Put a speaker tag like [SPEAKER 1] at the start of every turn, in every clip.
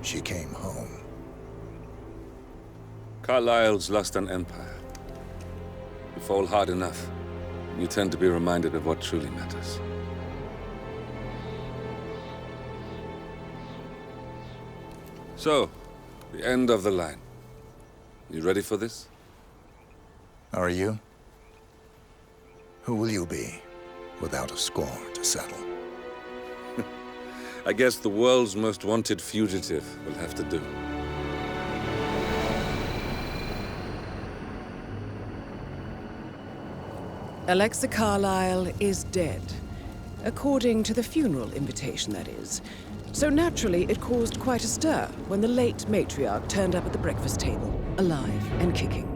[SPEAKER 1] she came home.
[SPEAKER 2] Carlyle's lost an empire. You fall hard enough, you tend to be reminded of what truly matters. So, the end of the line. You ready for this?
[SPEAKER 1] Are you? Who will you be, without a score to settle?
[SPEAKER 2] I guess the world's most wanted fugitive will have to do.
[SPEAKER 3] Alexa Carlyle is dead. According to the funeral invitation, that is. So naturally, it caused quite a stir when the late matriarch turned up at the breakfast table, alive and kicking.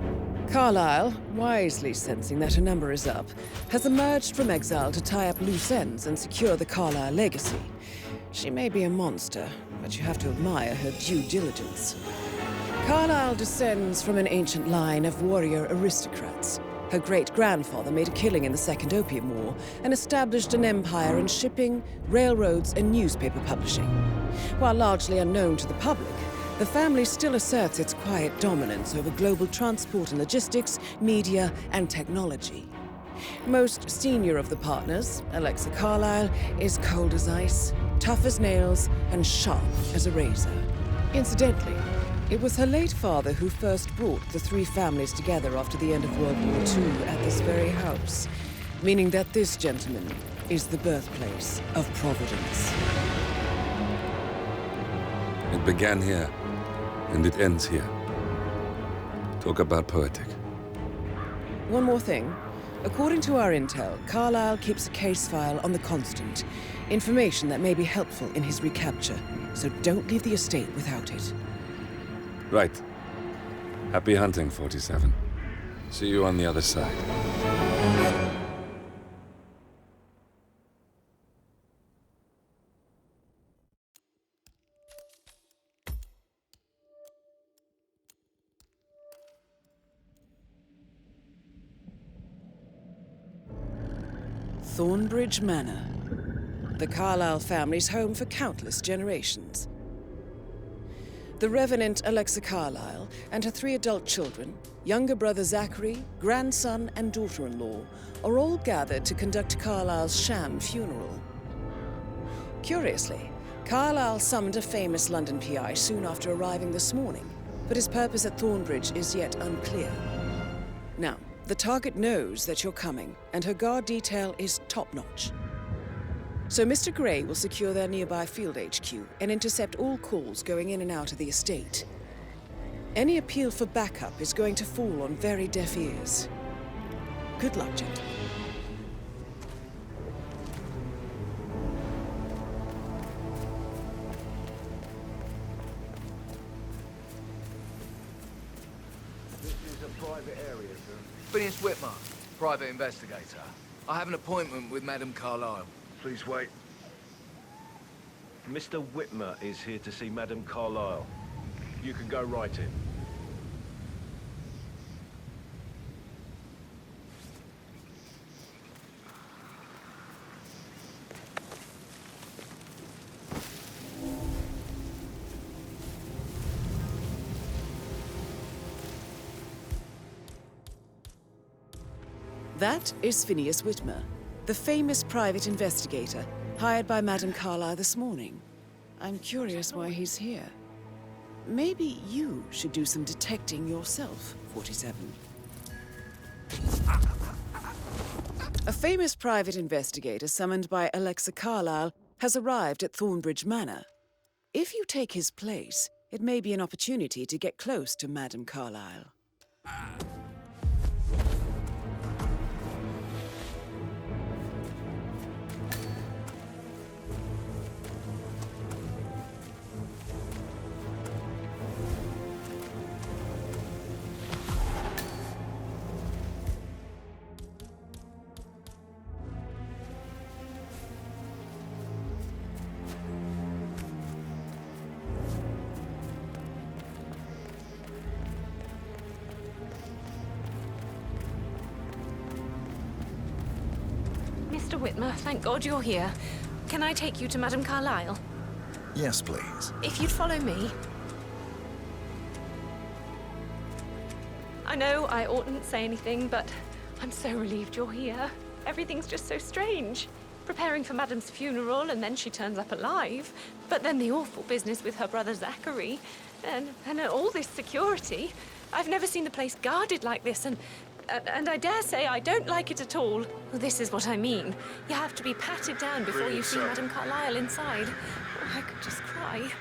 [SPEAKER 3] Carlyle, wisely sensing that her number is up, has emerged from exile to tie up loose ends and secure the Carlyle legacy. She may be a monster, but you have to admire her due diligence. Carlyle descends from an ancient line of warrior aristocrats. Her great-grandfather made a killing in the Second Opium War and established an empire in shipping, railroads, and newspaper publishing. While largely unknown to the public, the family still asserts its quiet dominance over global transport and logistics, media, and technology. Most senior of the partners, Alexa Carlyle, is cold as ice, tough as nails, and sharp as a razor. Incidentally, it was her late father who first brought the three families together after the end of World War II at this very house, meaning that this gentleman is the birthplace of Providence.
[SPEAKER 2] It began here, and it ends here. Talk about poetic.
[SPEAKER 3] One more thing. According to our intel, Carlyle keeps a case file on the Constant, information that may be helpful in his recapture, so don't leave the estate without it.
[SPEAKER 2] Right. Happy hunting, 47. See you on the other side.
[SPEAKER 3] Thornbridge Manor. The Carlyle family's home for countless generations. The Revenant Alexa Carlyle and her 3 adult children, younger brother Zachary, grandson, and daughter-in-law, are all gathered to conduct Carlyle's sham funeral. Curiously, Carlyle summoned a famous London PI soon after arriving this morning, but his purpose at Thornbridge is yet unclear. Now, the target knows that you're coming, and her guard detail is top-notch. So Mr. Gray will secure their nearby field HQ and intercept all calls going in and out of the estate. Any appeal for backup is going to fall on very deaf ears. Good luck, gentlemen.
[SPEAKER 4] This is a private area, sir. Phineas Whitmer, private investigator. I have an appointment with Madame Carlyle.
[SPEAKER 5] Please wait. Mr. Whitmer is here to see Madame Carlyle. You can go right in.
[SPEAKER 3] That is Phineas Whitmer, the famous private investigator hired by Madame Carlyle this morning. I'm curious why he's here. Maybe you should do some detecting yourself, 47. A famous private investigator summoned by Alexa Carlyle has arrived at Thornbridge Manor. If you take his place, it may be an opportunity to get close to Madame Carlyle.
[SPEAKER 6] Mr. Whitmer, thank God you're here. Can I take you to Madame Carlyle?
[SPEAKER 1] Yes, please.
[SPEAKER 6] If you'd follow me. I know I oughtn't say anything, but I'm so relieved you're here. Everything's just so strange. Preparing for Madame's funeral, and then she turns up alive. But then the awful business with her brother Zachary, and all this security. I've never seen the place guarded like this, and I dare say I don't like it at all. Well, this is what I mean. You have to be patted down before you see Madame Carlyle inside. Oh, I could just cry.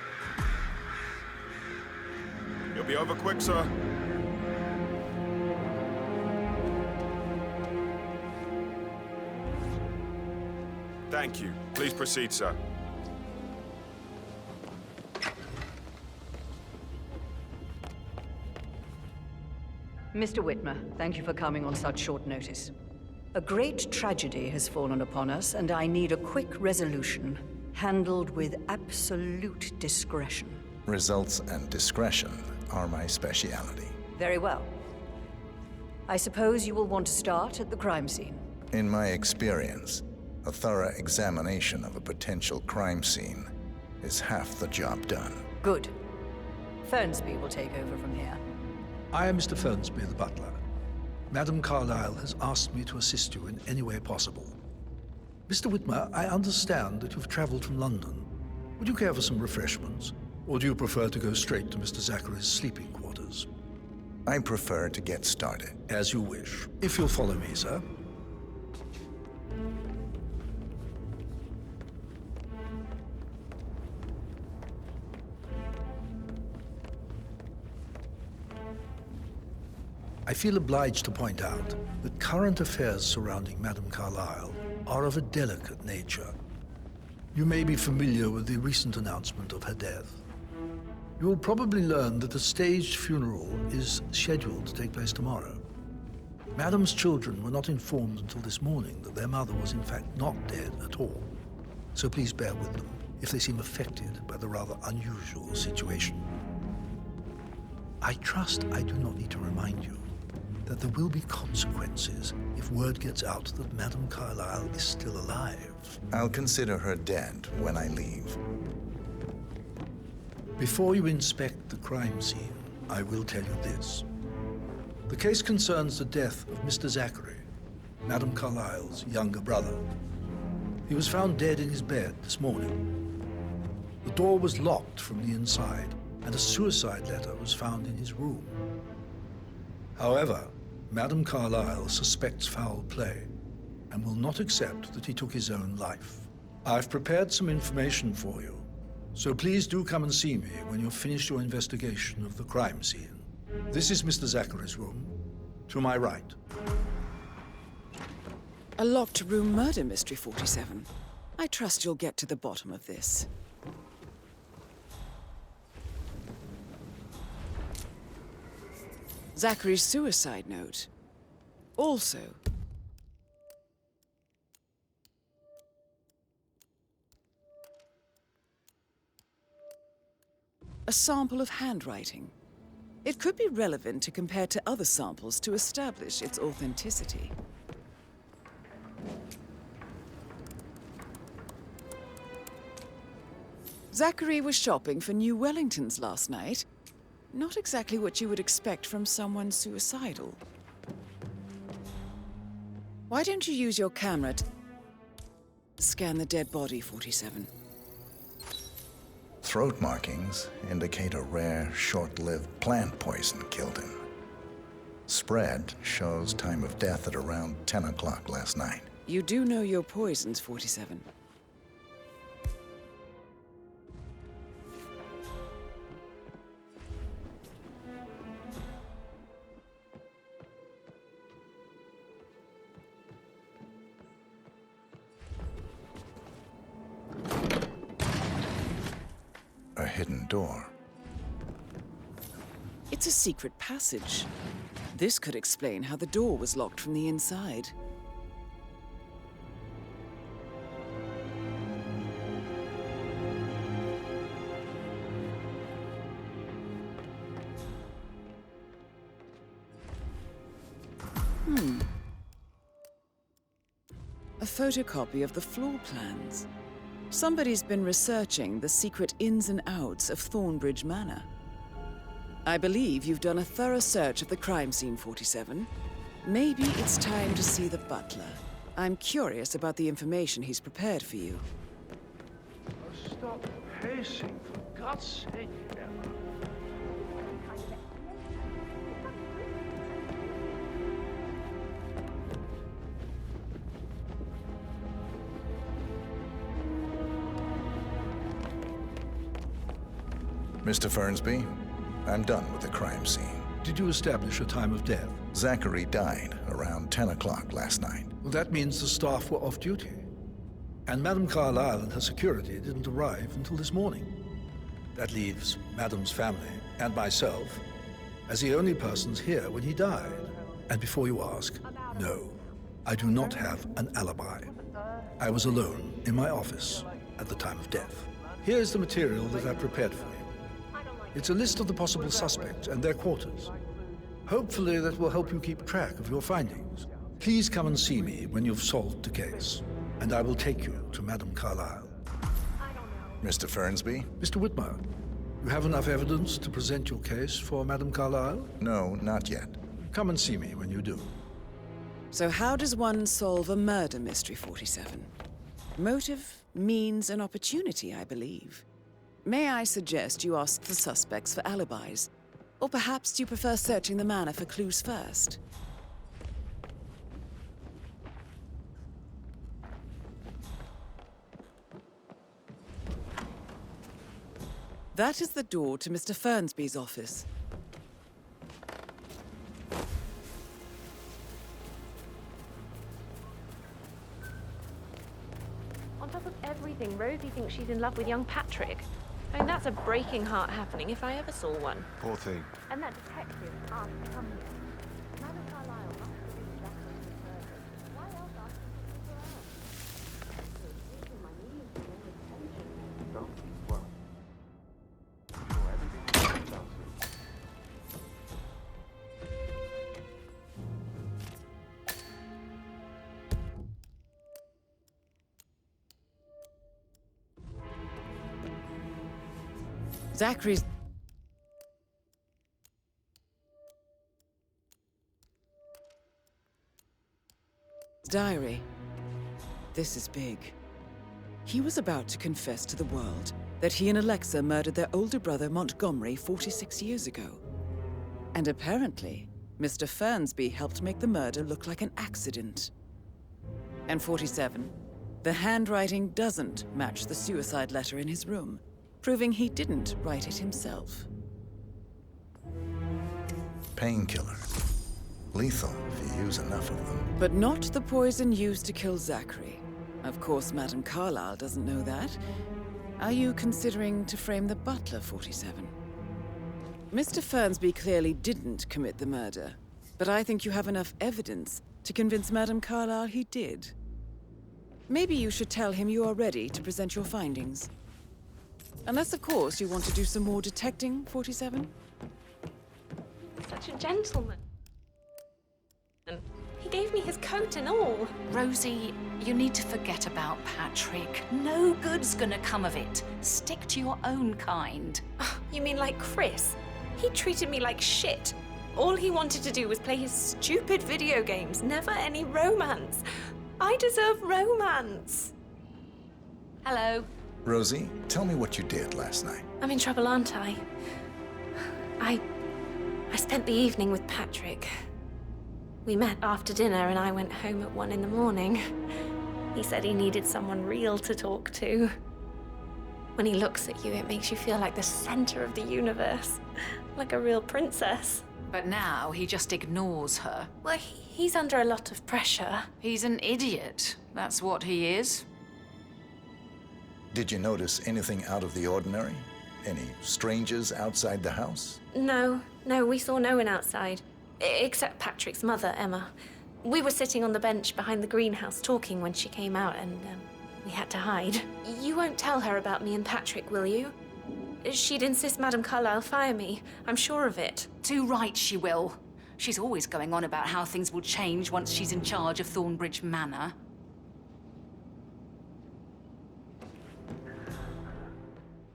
[SPEAKER 5] You'll be over quick, sir. Thank you. Please proceed, sir.
[SPEAKER 7] Mr. Whitmer, thank you for coming on such short notice. A great tragedy has fallen upon us, and I need a quick resolution, handled with absolute discretion.
[SPEAKER 1] Results and discretion are my speciality.
[SPEAKER 7] Very well. I suppose you will want to start at the crime scene.
[SPEAKER 1] In my experience, a thorough examination of a potential crime scene is half the job done.
[SPEAKER 7] Good. Fernsby will take over from here.
[SPEAKER 8] I am Mr. Fernsby, the butler. Madame Carlyle has asked me to assist you in any way possible. Mr. Whitmer, I understand that you've traveled from London. Would you care for some refreshments? Or do you prefer to go straight to Mr. Zachary's sleeping quarters?
[SPEAKER 1] I prefer to get started.
[SPEAKER 8] As you wish. If you'll follow me, sir. I feel obliged to point out that current affairs surrounding Madame Carlyle are of a delicate nature. You may be familiar with the recent announcement of her death. You will probably learn that a staged funeral is scheduled to take place tomorrow. Madame's children were not informed until this morning that their mother was in fact not dead at all. So please bear with them if they seem affected by the rather unusual situation. I trust I do not need to remind you that there will be consequences if word gets out that Madame Carlyle is still alive.
[SPEAKER 1] I'll consider her dead when I leave.
[SPEAKER 8] Before you inspect the crime scene, I will tell you this. The case concerns the death of Mr. Zachary, Madame Carlyle's younger brother. He was found dead in his bed this morning. The door was locked from the inside, and a suicide letter was found in his room. However, Madame Carlyle suspects foul play and will not accept that he took his own life. I've prepared some information for you, so please do come and see me when you've finished your investigation of the crime scene. This is Mr. Zachary's room, to my right.
[SPEAKER 3] A locked room murder mystery, 47. I trust you'll get to the bottom of this. Zachary's suicide note. Also, a sample of handwriting. It could be relevant to compare to other samples to establish its authenticity. Zachary was shopping for New Wellingtons last night. Not exactly what you would expect from someone suicidal. Why don't you use your camera to scan the dead body, 47?
[SPEAKER 1] Throat markings indicate a rare, short-lived plant poison killed him. Spread shows time of death at around 10 o'clock last night.
[SPEAKER 3] You do know your poisons, 47.
[SPEAKER 1] A hidden door.
[SPEAKER 3] It's a secret passage. This could explain how the door was locked from the inside. A photocopy of the floor plans. Somebody's been researching the secret ins and outs of Thornbridge Manor. I believe you've done a thorough search of the crime scene, 47. Maybe it's time to see the butler. I'm curious about the information he's prepared for you.
[SPEAKER 5] Oh, stop pacing, for God's sake, Emma.
[SPEAKER 1] Mr. Fernsby, I'm done with the crime scene.
[SPEAKER 8] Did you establish a time of death?
[SPEAKER 1] Zachary died around 10 o'clock last night.
[SPEAKER 8] Well, that means the staff were off duty. And Madame Carlyle and her security didn't arrive until this morning. That leaves Madame's family and myself as the only persons here when he died. And before you ask, no, I do not have an alibi. I was alone in my office at the time of death. Here's the material that I prepared for you. It's a list of the possible suspects and their quarters. Hopefully that will help you keep track of your findings. Please come and see me when you've solved the case, and I will take you to Madame Carlyle.
[SPEAKER 1] Mr. Fernsby?
[SPEAKER 8] Mr. Whitmer, you have enough evidence to present your case for Madame Carlyle?
[SPEAKER 1] No, not yet.
[SPEAKER 8] Come and see me when you do.
[SPEAKER 3] So how does one solve a murder mystery, 47? Motive, means, and opportunity, I believe. May I suggest you ask the suspects for alibis? Or perhaps you prefer searching the manor for clues first? That is the door to Mr. Fernsby's office.
[SPEAKER 6] On top of everything, Rosie thinks she's in love with young Patrick. I mean, that's a breaking heart happening if I ever saw one.
[SPEAKER 5] Poor thing.
[SPEAKER 6] And that detective asked to come here. Madame Carlyle must have been Zachary's murder. Why else ask him to keep her out? It's making my knees and all this tension.
[SPEAKER 5] No? Well. Sure, everything works out soon.
[SPEAKER 3] Zachary's diary. This is big. He was about to confess to the world that he and Alexa murdered their older brother Montgomery 46 years ago. And apparently, Mr. Fernsby helped make the murder look like an accident. And 47, the handwriting doesn't match the suicide letter in his room, proving he didn't write it himself.
[SPEAKER 1] Painkiller. Lethal if you use enough of them.
[SPEAKER 3] But not the poison used to kill Zachary. Of course, Madame Carlyle doesn't know that. Are you considering to frame the butler, 47? Mr. Fernsby clearly didn't commit the murder, but I think you have enough evidence to convince Madame Carlyle he did. Maybe you should tell him you are ready to present your findings. Unless, of course, you want to do some more detecting, 47?
[SPEAKER 6] Such a gentleman. He gave me his coat and all.
[SPEAKER 9] Rosie, you need to forget about Patrick. No good's gonna come of it. Stick to your own kind.
[SPEAKER 6] Oh, you mean like Chris? He treated me like shit. All he wanted to do was play his stupid video games, never any romance. I deserve romance.
[SPEAKER 9] Hello.
[SPEAKER 1] Rosie, tell me what you did last night.
[SPEAKER 6] I'm in trouble, aren't I? I spent the evening with Patrick. We met after dinner and I went home at 1 in the morning. He said he needed someone real to talk to. When he looks at you, it makes you feel like the center of the universe. Like a real princess.
[SPEAKER 9] But now he just ignores her.
[SPEAKER 6] Well, he's under a lot of pressure.
[SPEAKER 9] He's an idiot. That's what he is.
[SPEAKER 1] Did you notice anything out of the ordinary? Any strangers outside the house?
[SPEAKER 6] No, we saw no one outside. Except Patrick's mother, Emma. We were sitting on the bench behind the greenhouse talking when she came out and we had to hide. You won't tell her about me and Patrick, will you? She'd insist Madame Carlyle fire me. I'm sure of it.
[SPEAKER 9] Too right she will. She's always going on about how things will change once she's in charge of Thornbridge Manor.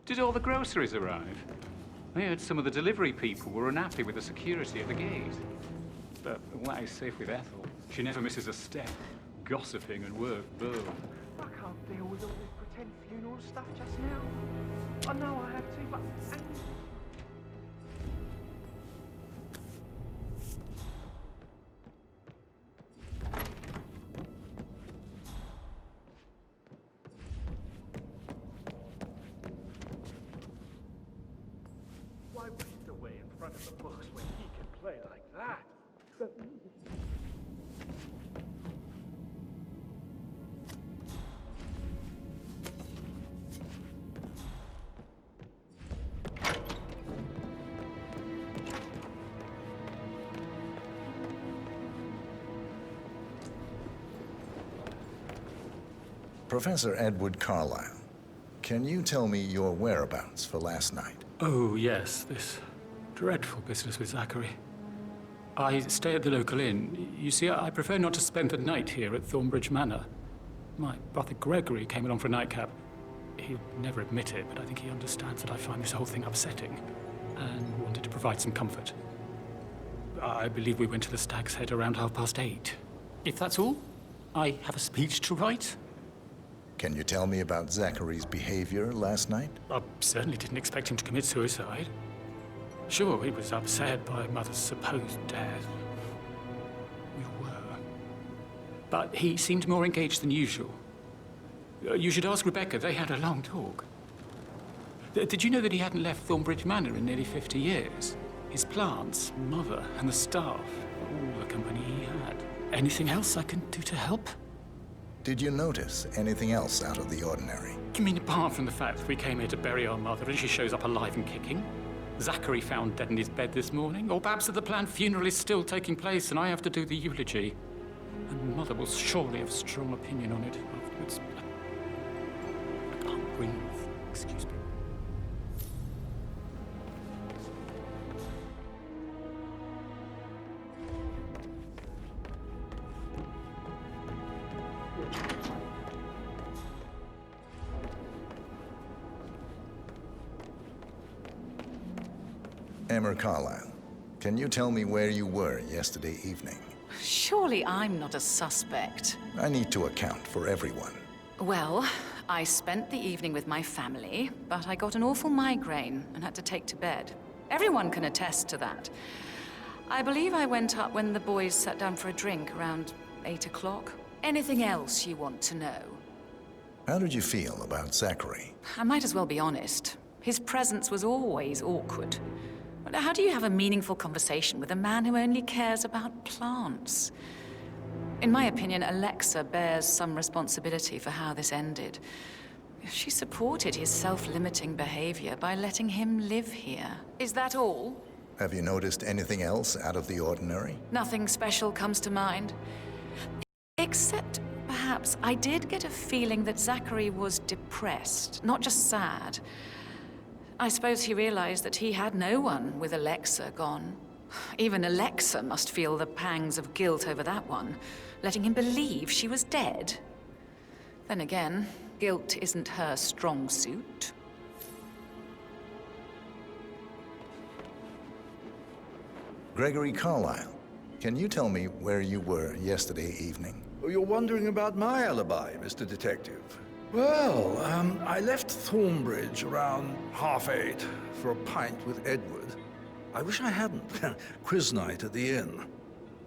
[SPEAKER 10] Did all the groceries arrive? I heard some of the delivery people were unhappy with the security at the gate. But all that is safe with Ethel. She never misses a step. Gossiping and work, boom.
[SPEAKER 5] I can't deal with all this pretend funeral stuff just now. I know I have to, but... Why waste away in front of the books when he can play like that?
[SPEAKER 1] Professor Edward Carlyle, can you tell me your whereabouts for last night?
[SPEAKER 10] Oh, yes, this dreadful business with Zachary. I stay at the local inn. You see, I prefer not to spend the night here at Thornbridge Manor. My brother Gregory came along for a nightcap. He'd never admit it, but I think he understands that I find this whole thing upsetting and wanted to provide some comfort. I believe we went to the Stag's Head around 8:30. If that's all, I have a speech to write.
[SPEAKER 1] Can you tell me about Zachary's behavior last night?
[SPEAKER 10] I certainly didn't expect him to commit suicide. Sure, he was upset by Mother's supposed death. We were. But he seemed more engaged than usual. You should ask Rebecca. They had a long talk. Did you know that he hadn't left Thornbridge Manor in nearly 50 years? His plants, Mother, and the staff, all the company he had. Anything else I can do to help?
[SPEAKER 1] Did you notice anything else out of the ordinary?
[SPEAKER 10] You mean apart from the fact that we came here to bury our mother and she shows up alive and kicking? Zachary found dead in his bed this morning? Or perhaps that the planned funeral is still taking place and I have to do the eulogy? And Mother will surely have a strong opinion on it afterwards. I can't breathe. Excuse me.
[SPEAKER 1] Emma Carlyle, can you tell me where you were yesterday evening?
[SPEAKER 9] Surely I'm not a suspect.
[SPEAKER 1] I need to account for everyone.
[SPEAKER 9] Well, I spent the evening with my family, but I got an awful migraine and had to take to bed. Everyone can attest to that. I believe I went up when the boys sat down for a drink around 8 o'clock. Anything else you want to know?
[SPEAKER 1] How did you feel about Zachary?
[SPEAKER 9] I might as well be honest. His presence was always awkward. But how do you have a meaningful conversation with a man who only cares about plants? In my opinion, Alexa bears some responsibility for how this ended. She supported his self-limiting behavior by letting him live here. Is that all?
[SPEAKER 1] Have you noticed anything else out of the ordinary?
[SPEAKER 9] Nothing special comes to mind. Except, perhaps, I did get a feeling that Zachary was depressed, not just sad. I suppose he realized that he had no one with Alexa gone. Even Alexa must feel the pangs of guilt over that one, letting him believe she was dead. Then again, guilt isn't her strong suit.
[SPEAKER 1] Gregory Carlyle, can you tell me where you were yesterday evening?
[SPEAKER 8] Oh, you're wondering about my alibi, Mr. Detective. Well, I left Thornbridge around 8:30 for a pint with Edward. I wish I hadn't. Quiz night at the inn.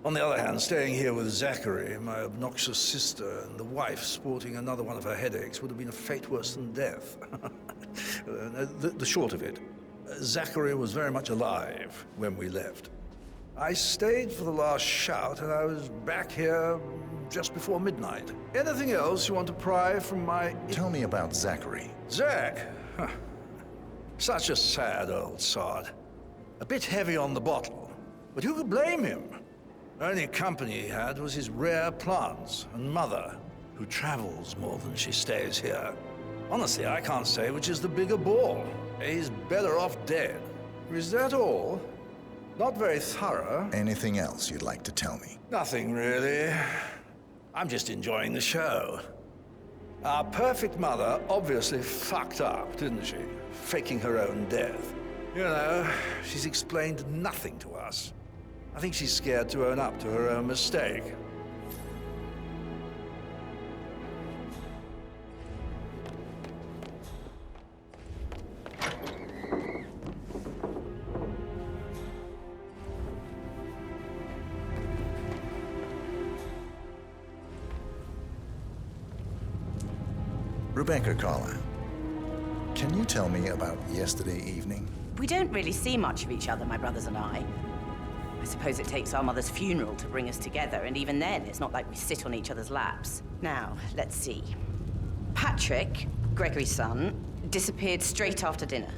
[SPEAKER 8] On the other hand, staying here with Zachary, my obnoxious sister, and the wife sporting another one of her headaches would have been a fate worse than death. The short of it, Zachary was very much alive when we left. I stayed for the last shout, and I was back here just before midnight. Anything else you want to pry from my...
[SPEAKER 1] Tell me about Zachary.
[SPEAKER 8] Zach? Huh. Such a sad old sod. A bit heavy on the bottle, but who could blame him? Only company he had was his rare plants and Mother, who travels more than she stays here. Honestly, I can't say which is the bigger ball. He's better off dead. Is that all? Not very thorough.
[SPEAKER 1] Anything else you'd like to tell me?
[SPEAKER 8] Nothing, really. I'm just enjoying the show. Our perfect mother obviously fucked up, didn't she? Faking her own death. You know, she's explained nothing to us. I think she's scared to own up to her own mistake.
[SPEAKER 1] Rebecca Carlyle, can you tell me about yesterday evening?
[SPEAKER 11] We don't really see much of each other, my brothers and I. I suppose it takes our mother's funeral to bring us together, and even then, it's not like we sit on each other's laps. Now, let's see. Patrick, Gregory's son, disappeared straight after dinner.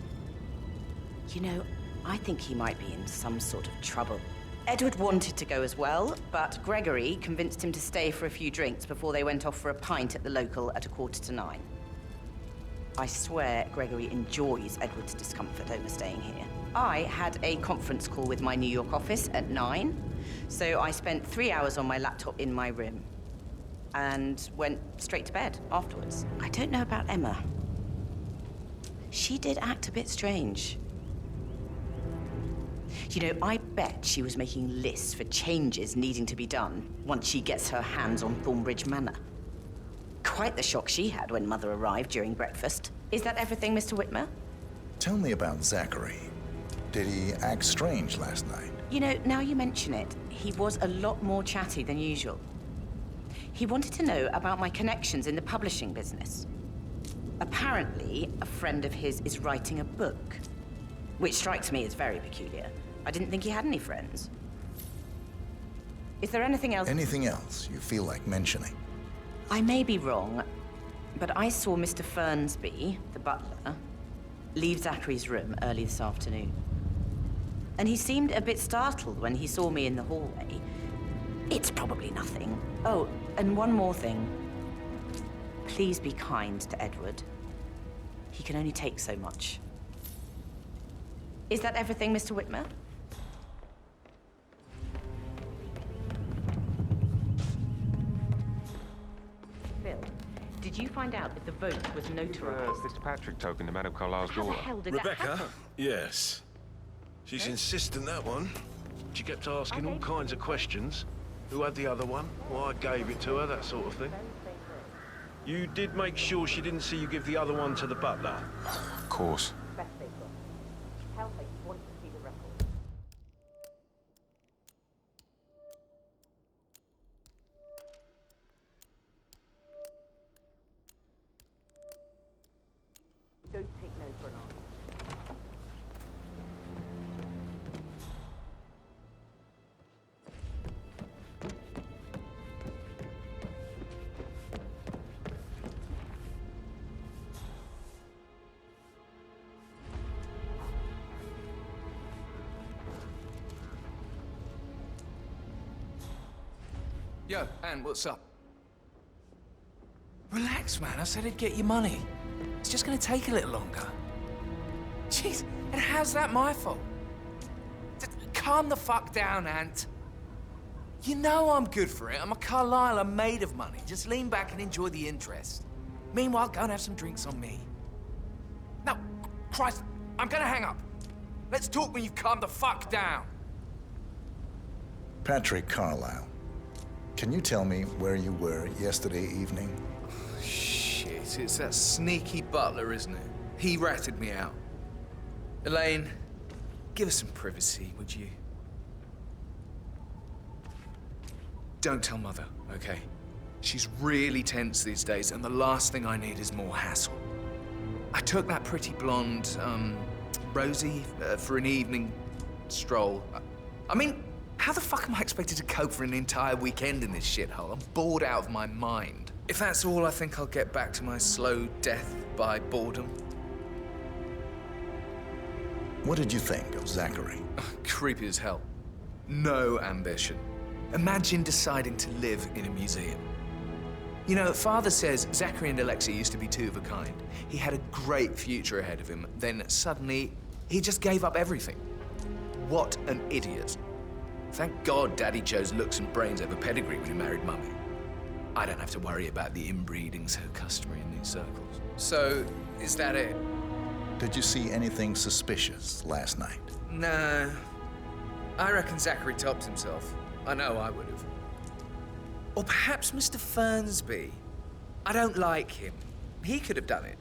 [SPEAKER 11] You know, I think he might be in some sort of trouble. Edward wanted to go as well, but Gregory convinced him to stay for a few drinks before they went off for a pint at the local at 9:15. I swear Gregory enjoys Edward's discomfort over staying here. I had a conference call with my New York office at 9, so I spent 3 hours on my laptop in my room and went straight to bed afterwards. I don't know about Emma. She did act a bit strange. You know, I bet she was making lists for changes needing to be done once she gets her hands on Thornbridge Manor. Quite the shock she had when Mother arrived during breakfast. Is that everything, Mr. Whitmer?
[SPEAKER 1] Tell me about Zachary. Did he act strange last night?
[SPEAKER 11] You know, now you mention it, he was a lot more chatty than usual. He wanted to know about my connections in the publishing business. Apparently, a friend of his is writing a book, which strikes me as very peculiar. I didn't think he had any friends. Is there anything else?
[SPEAKER 1] Anything else you feel like mentioning?
[SPEAKER 11] I may be wrong, but I saw Mr. Fernsby, the butler, leave Zachary's room early this afternoon. And he seemed a bit startled when he saw me in the hallway. It's probably nothing. Oh, and one more thing. Please be kind to Edward. He can only take so much. Is that everything, Mr. Whitmer? Phil, did you find out if the vote was notarized?
[SPEAKER 12] Fitzpatrick token to Madame Carlyle's
[SPEAKER 11] How the
[SPEAKER 12] daughter.
[SPEAKER 11] hell did that
[SPEAKER 13] Rebecca?
[SPEAKER 11] happen?
[SPEAKER 13] Yes. She's insistent, that one. She kept asking all kinds of questions. Who had the other one? Why I gave it to her, that sort of thing. You did make sure she didn't see you give the other one to the butler?
[SPEAKER 12] Of course.
[SPEAKER 11] Don't take no for an answer.
[SPEAKER 4] Yo, Ann, what's up? Relax, man. I said I'd get you money. It's just gonna take a little longer. Jeez, and how's that my fault? Calm the fuck down, Ant. You know I'm good for it. I'm a Carlyle. I'm made of money. Just lean back and enjoy the interest. Meanwhile, go and have some drinks on me. No, Christ, I'm gonna hang up. Let's talk when you've calmed the fuck down.
[SPEAKER 1] Patrick Carlyle, can you tell me where you were yesterday evening?
[SPEAKER 4] Shit, it's that sneaky butler, isn't it? He ratted me out. Elaine, give us some privacy, would you? Don't tell Mother, okay? She's really tense these days, and the last thing I need is more hassle. I took that pretty blonde, Rosie, for an evening stroll. I mean, how the fuck am I expected to cope for an entire weekend in this shithole? I'm bored out of my mind. If that's all, I think I'll get back to my slow death by boredom.
[SPEAKER 1] What did you think of Zachary?
[SPEAKER 4] Creepy as hell. No ambition. Imagine deciding to live in a museum. You know, Father says Zachary and Alexia used to be two of a kind. He had a great future ahead of him, then suddenly, he just gave up everything. What an idiot. Thank God Daddy chose looks and brains over pedigree when he married Mummy. I don't have to worry about the inbreeding so customary in these circles.
[SPEAKER 5] So, is that it?
[SPEAKER 1] Did you see anything suspicious last night?
[SPEAKER 5] No. I reckon Zachary topped himself. I know I would have. Or perhaps Mr. Fernsby. I don't like him. He could have done it.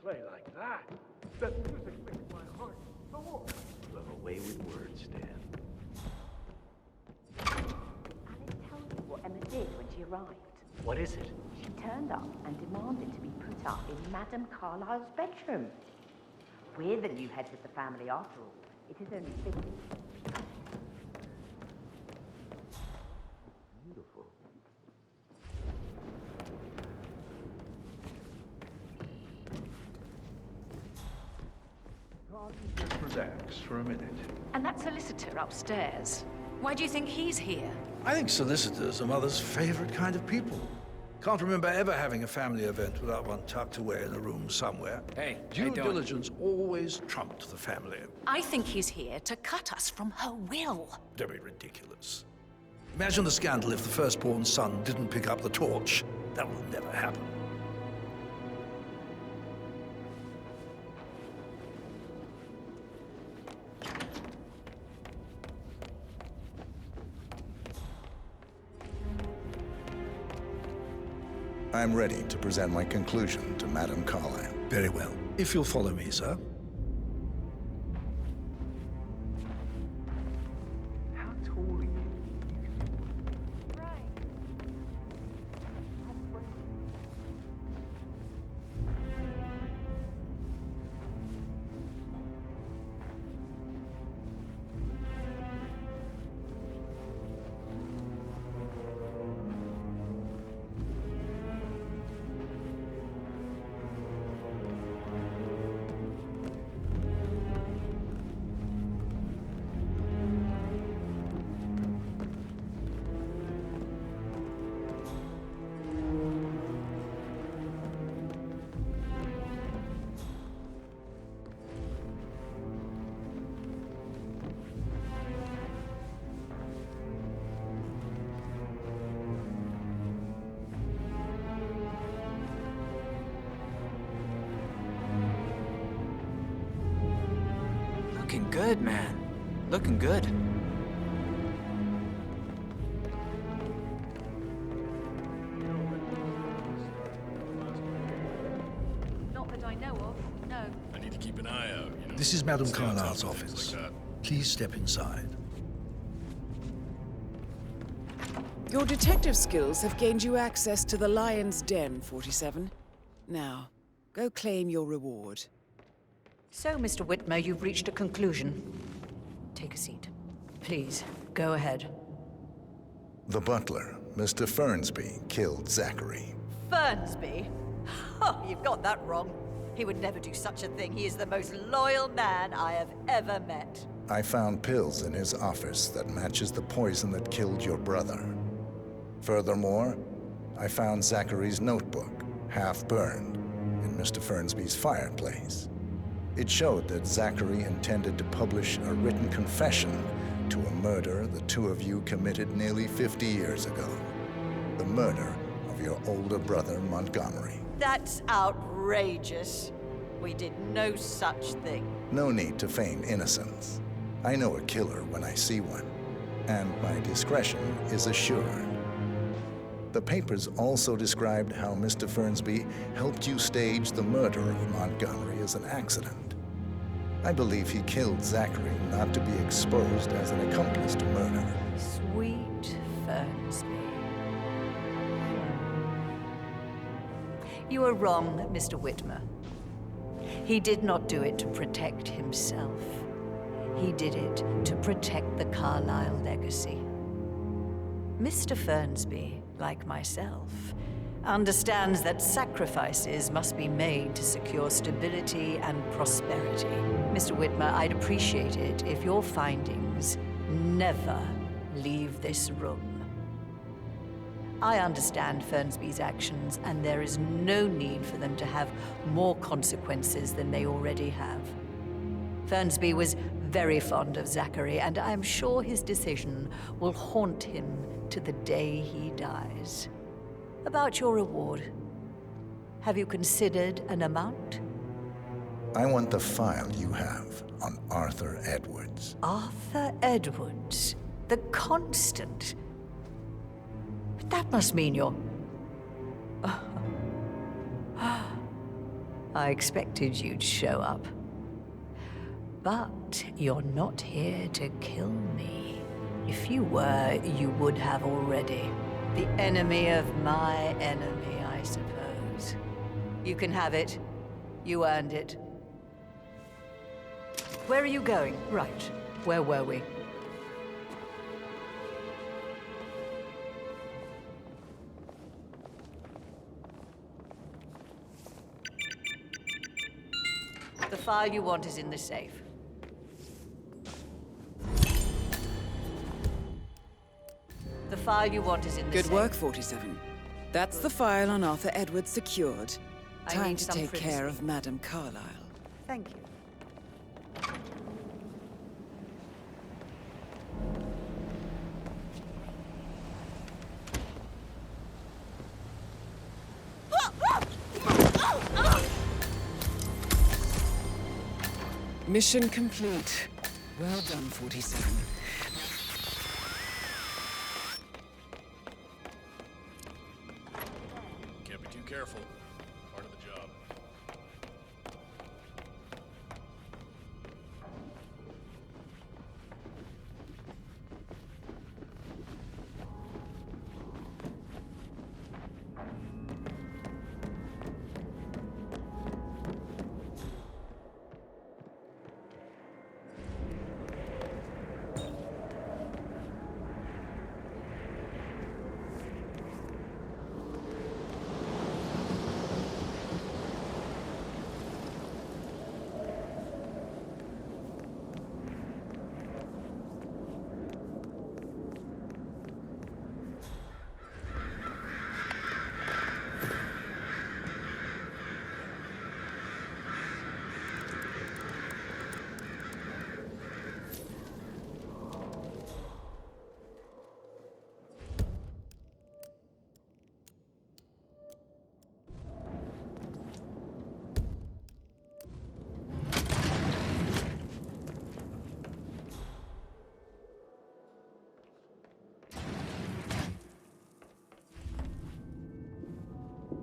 [SPEAKER 5] Play like that. That music makes my heart soar.
[SPEAKER 14] You have a way with words, Dan.
[SPEAKER 15] Alice told you what Emma did when she arrived.
[SPEAKER 14] What is it?
[SPEAKER 15] She turned up and demanded to be put up in Madame Carlyle's bedroom. We're the new heads of the family after all. It is only fitting.
[SPEAKER 14] Beautiful.
[SPEAKER 8] Just relax for a minute.
[SPEAKER 9] And that solicitor upstairs. Why do you think he's here?
[SPEAKER 8] I think solicitors are Mother's favorite kind of people. Can't remember ever having a family event without one tucked away in a room somewhere.
[SPEAKER 4] Hey,
[SPEAKER 8] Due diligence always trumped the family.
[SPEAKER 9] I think he's here to cut us from her will.
[SPEAKER 8] Don't be ridiculous. Imagine the scandal if the firstborn son didn't pick up the torch. That will never happen.
[SPEAKER 1] I'm ready to present my conclusion to Madame Carlyle.
[SPEAKER 8] Very well. If you'll follow me, sir.
[SPEAKER 5] How tall are you?
[SPEAKER 4] Looking good, man. Looking good.
[SPEAKER 9] Not that I know of, no.
[SPEAKER 16] I need to keep an eye out, you know.
[SPEAKER 8] This is Madame
[SPEAKER 16] Stay on top
[SPEAKER 8] Carlyle's
[SPEAKER 16] of things
[SPEAKER 8] office.
[SPEAKER 16] like that.
[SPEAKER 8] Please step inside.
[SPEAKER 3] Your detective skills have gained you access to the Lion's Den, 47. Now, go claim your reward.
[SPEAKER 7] So, Mr. Whitmer, you've reached a conclusion. Take a seat. Please, go ahead.
[SPEAKER 1] The butler, Mr. Fernsby, killed Zachary.
[SPEAKER 7] Fernsby? Oh, you've got that wrong. He would never do such a thing. He is the most loyal man I have ever met.
[SPEAKER 1] I found pills in his office that matches the poison that killed your brother. Furthermore, I found Zachary's notebook, half burned, in Mr. Fernsby's fireplace. It showed that Zachary intended to publish a written confession to a murder the two of you committed nearly 50 years ago. The murder of of your older brother, Montgomery.
[SPEAKER 7] That's outrageous. We did no such thing.
[SPEAKER 1] No need to feign innocence. I know a killer when I see one, and my discretion is assured. The papers also described how Mr. Fernsby helped you stage the murder of Montgomery as an accident. I believe he killed Zachary not to be exposed as an accomplice to murder.
[SPEAKER 7] Sweet Fernsby. You are wrong, Mr. Whitmer. He did not do it to protect himself. He did it to protect the Carlyle legacy. Mr. Fernsby, like myself, understands that sacrifices must be made to secure stability and prosperity. Mr. Whitmer, I'd appreciate it if your findings never leave this room. I understand Fernsby's actions, and there is no need for them to have more consequences than they already have. Fernsby was very fond of Zachary, and I'm sure his decision will haunt him to the day he dies. About your reward, have you considered an amount?
[SPEAKER 1] I want the file you have on Arthur Edwards.
[SPEAKER 7] Arthur Edwards, the Constant. But that must mean you're... I expected you'd show up. But you're not here to kill me. If you were, you would have already. The enemy of my enemy, I suppose. You can have it. You earned it. Where are you going? Right. Where were we? The file you want is in the safe. The file you want is in the safe.
[SPEAKER 3] Good work, 47. That's the file on Arthur Edwards secured.
[SPEAKER 7] I
[SPEAKER 3] Time
[SPEAKER 7] need
[SPEAKER 3] to
[SPEAKER 7] some
[SPEAKER 3] take
[SPEAKER 7] privacy.
[SPEAKER 3] care of Madame Carlyle.
[SPEAKER 7] Thank you.
[SPEAKER 3] Mission complete. Well done, 47.
[SPEAKER 16] Can't be too careful. Part of the job.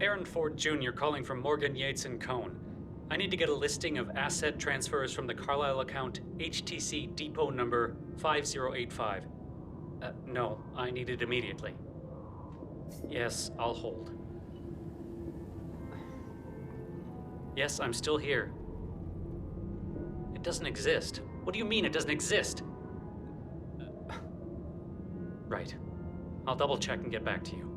[SPEAKER 17] Aaron Ford Jr. calling from Morgan, Yates & Cohn. I need to get a listing of asset transfers from the Carlyle account HTC depot number 5085. No, I need it immediately. Yes, I'll hold. Yes, I'm still here. It doesn't exist. What do you mean it doesn't exist? Right. I'll double check and get back to you.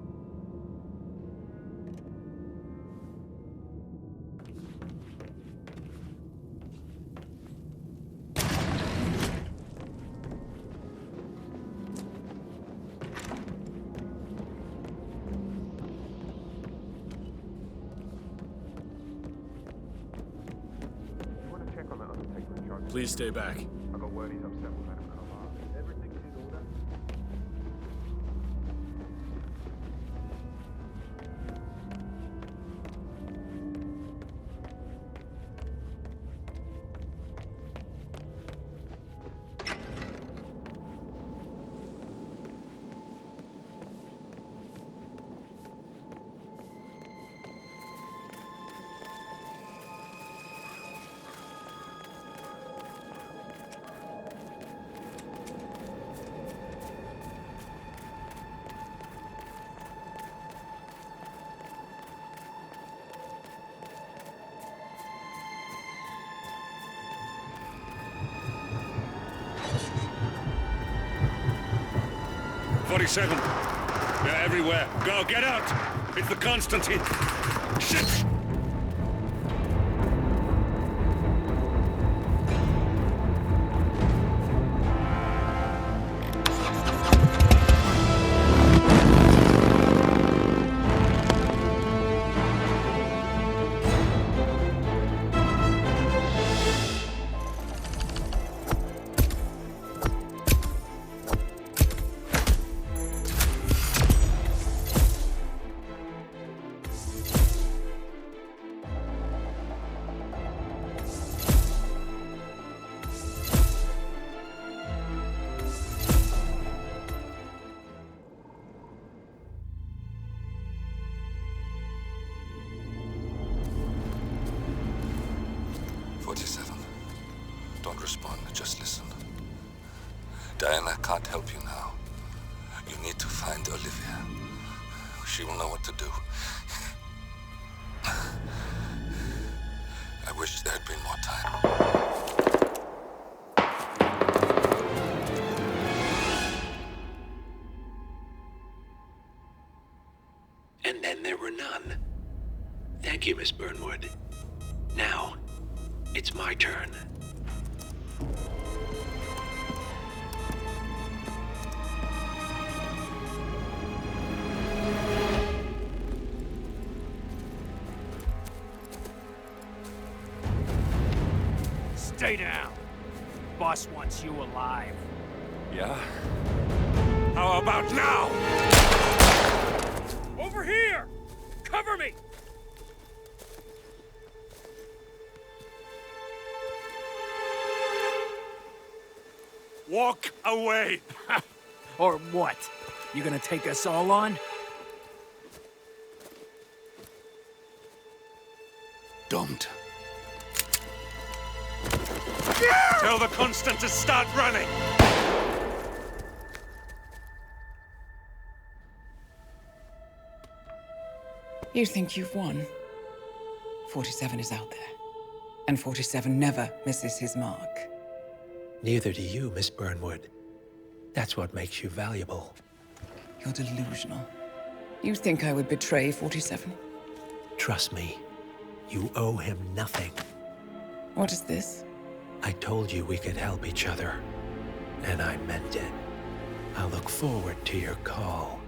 [SPEAKER 16] Please stay back.
[SPEAKER 12] I got word he's upset with Madame Carlyle. Everything's in order.
[SPEAKER 2] 47. They're everywhere. Go, get out! It's the Constantine. Shit! Don't respond, just listen. Diana can't help you now. You need to find Olivia. She will know what to do. I wish there had been more time.
[SPEAKER 18] And then there were none. Thank you, Miss Burnwood. Now, it's my turn.
[SPEAKER 19] Stay down. Boss wants you alive.
[SPEAKER 2] Yeah? How about now?
[SPEAKER 19] Over here! Cover me!
[SPEAKER 2] Walk away!
[SPEAKER 19] Or what? You gonna take us all on?
[SPEAKER 2] Don't. Tell the Constant to start running!
[SPEAKER 3] You think you've won? 47 is out there. And 47 never misses his mark.
[SPEAKER 18] Neither do you, Miss Burnwood. That's what makes you valuable.
[SPEAKER 3] You're delusional. You think I would betray 47?
[SPEAKER 18] Trust me, you owe him nothing.
[SPEAKER 3] What is this?
[SPEAKER 18] I told you we could help each other, and I meant it. I'll look forward to your call.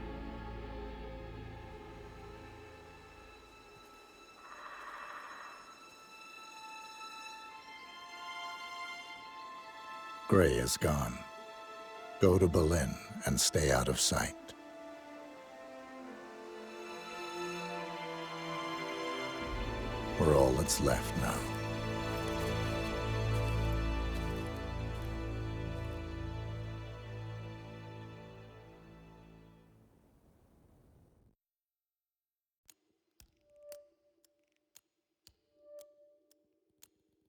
[SPEAKER 1] Gray is gone. Go to Berlin and stay out of sight. We're all that's left now.